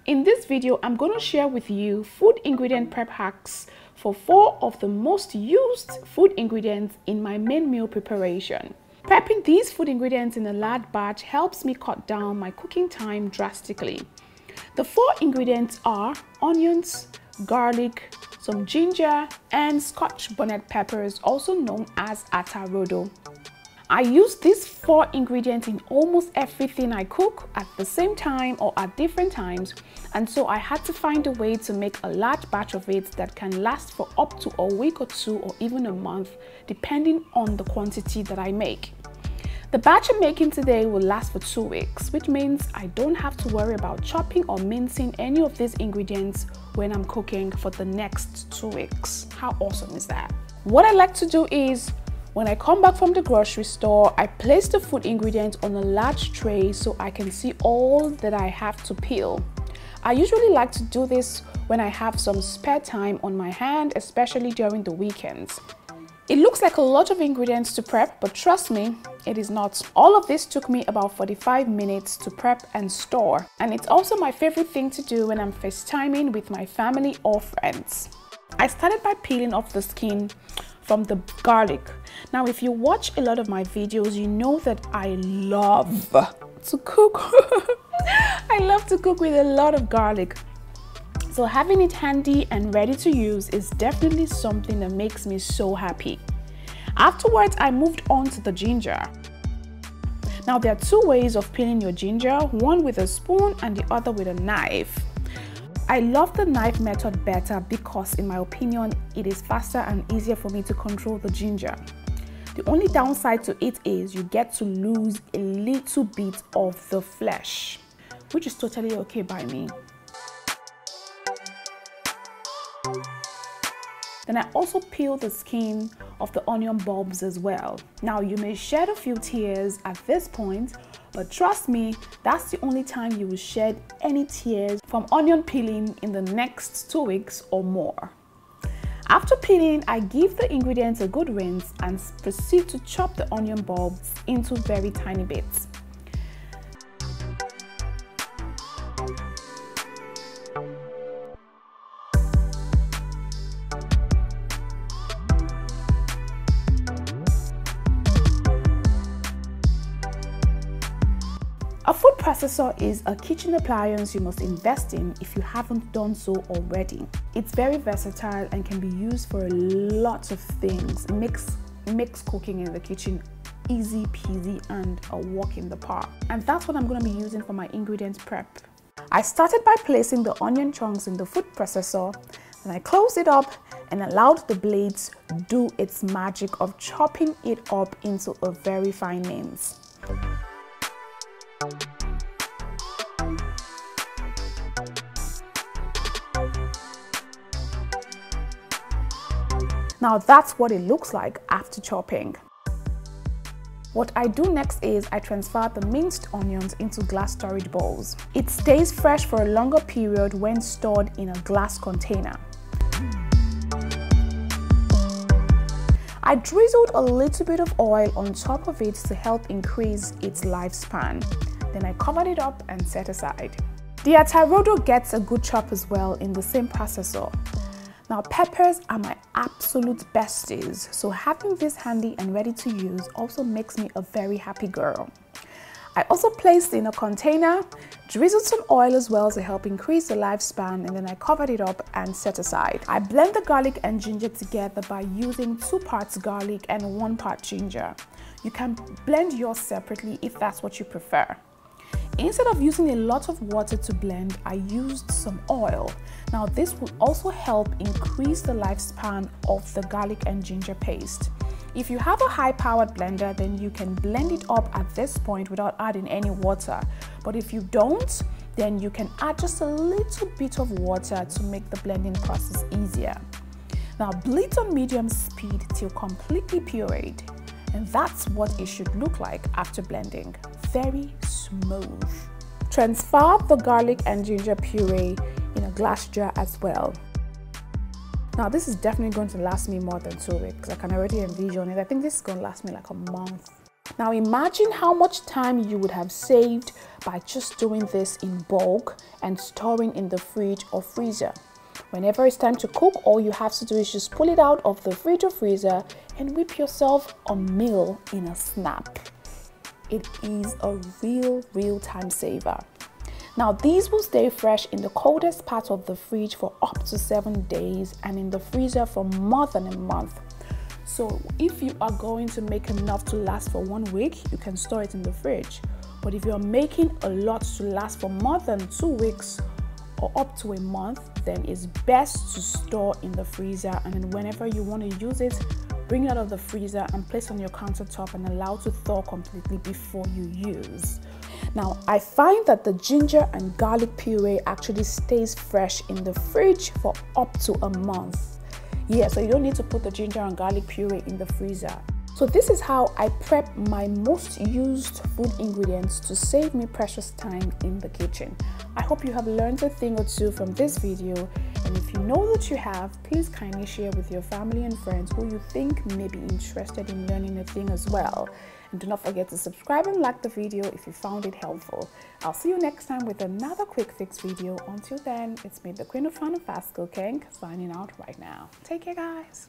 In this video, I'm going to share with you food ingredient prep hacks for 4 of the most used food ingredients in my main meal preparation. Prepping these food ingredients in a large batch helps me cut down my cooking time drastically. The 4 ingredients are onions, garlic, some ginger, and Scotch bonnet peppers, also known as atarodo. I use these 4 ingredients in almost everything I cook at the same time or at different times, and so I had to find a way to make a large batch of it that can last for up to a week or 2 or even a month, depending on the quantity that I make. The batch I'm making today will last for 2 weeks, which means I don't have to worry about chopping or mincing any of these ingredients when I'm cooking for the next 2 weeks. How awesome is that? What I like to do is, when I come back from the grocery store, I place the food ingredients on a large tray so I can see all that I have to peel. I usually like to do this when I have some spare time on my hand, especially during the weekends. It looks like a lot of ingredients to prep, but trust me, it is not. All of this took me about 45 minutes to prep and store, and it's also my favorite thing to do when I'm FaceTiming with my family or friends. I started by peeling off the skin from the garlic. Now, if you watch a lot of my videos, you know that I love to cook. I love to cook with a lot of garlic. So having it handy and ready to use is definitely something that makes me so happy. Afterwards, I moved on to the ginger. Now, there are 2 ways of peeling your ginger, one with a spoon and the other with a knife. I love the knife method better because, in my opinion, it is faster and easier for me to control the ginger. The only downside to it is you get to lose a little bit of the flesh, which is totally okay by me. Then I also peel the skin of the onion bulbs as well. Now, you may shed a few tears at this point, but trust me, that's the only time you will shed any tears from onion peeling in the next 2 weeks or more. After peeling, I give the ingredients a good rinse and proceed to chop the onion bulbs into very tiny bits. A food processor is a kitchen appliance you must invest in if you haven't done so already. It's very versatile and can be used for a lot of things. It makes cooking in the kitchen easy peasy and a walk in the park. And that's what I'm going to be using for my ingredient prep. I started by placing the onion chunks in the food processor, then I closed it up and allowed the blades do its magic of chopping it up into a very fine mince. Now that's what it looks like after chopping. What I do next is I transfer the minced onions into glass storage bowls. It stays fresh for a longer period when stored in a glass container. I drizzled a little bit of oil on top of it to help increase its lifespan. Then I covered it up and set aside. The atarodo gets a good chop as well in the same processor. Now, peppers are my absolute besties, so having this handy and ready to use also makes me a very happy girl. I also placed in a container, drizzled some oil as well to help increase the lifespan, and then I covered it up and set aside. I blend the garlic and ginger together by using 2 parts garlic and 1 part ginger. You can blend yours separately if that's what you prefer. Instead of using a lot of water to blend, I used some oil. Now, this will also help increase the lifespan of the garlic and ginger paste. If you have a high-powered blender, then you can blend it up at this point without adding any water. But if you don't, then you can add just a little bit of water to make the blending process easier. Now, bleed on medium speed till completely pureed. And that's what it should look like after blending. Very smooth. Transfer the garlic and ginger puree in a glass jar as well. Now, this is definitely going to last me more than 2 weeks. I can already envision it. I think this is going to last me like a month. Now imagine how much time you would have saved by just doing this in bulk and storing in the fridge or freezer. Whenever it's time to cook, all you have to do is just pull it out of the fridge or freezer and whip yourself a meal in a snap. It is a real time saver. Now these will stay fresh in the coldest part of the fridge for up to 7 days and in the freezer for more than a month. So if you are going to make enough to last for 1 week, you can store it in the fridge. But if you're making a lot to last for more than 2 weeks or up to a month, then it's best to store in the freezer, and then whenever you want to use it, bring it out of the freezer and place on your countertop and allow to thaw completely before you use. Now, I find that the ginger and garlic puree actually stays fresh in the fridge for up to a month. Yeah, so you don't need to put the ginger and garlic puree in the freezer. So this is how I prep my most used food ingredients to save me precious time in the kitchen. I hope you have learned a thing or two from this video, and if you know that you have, please kindly share with your family and friends who you think may be interested in learning a thing as well. And do not forget to subscribe and like the video if you found it helpful. I'll see you next time with another quick fix video. Until then, it's me, the Queen of Fun and Fast Cooking, signing out right now. Take care, guys.